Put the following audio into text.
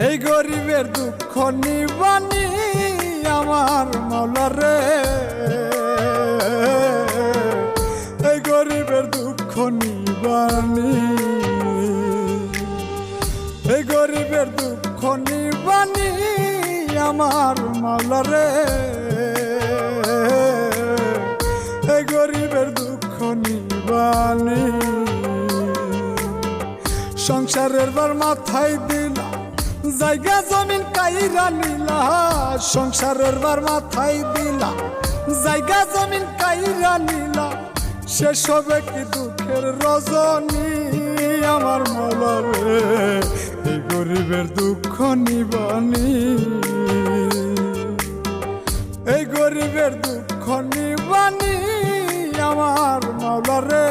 এই গরিবের দুঃখ নিবানি আমার মাওলা রে, এই গরিবের দুঃখ নিবানি, এই গরিবের দুঃখ নিবানি আমার মাওলা রে, এই গরিবের দুঃখ নিবানি। সংসারের বার মাথায় দিলা জায়গা জমিন কাইরা নিলা, সংসারের বার মাথায় দিলা জায়গা জমিন কাইরা নিলা, শেষ হবে কি দুঃখের রজনী আমার মাওলা রে, এই গরিবের দুঃখ নিবানি, এই গরিবের দুঃখ নিবানি আমার মাওলা রে।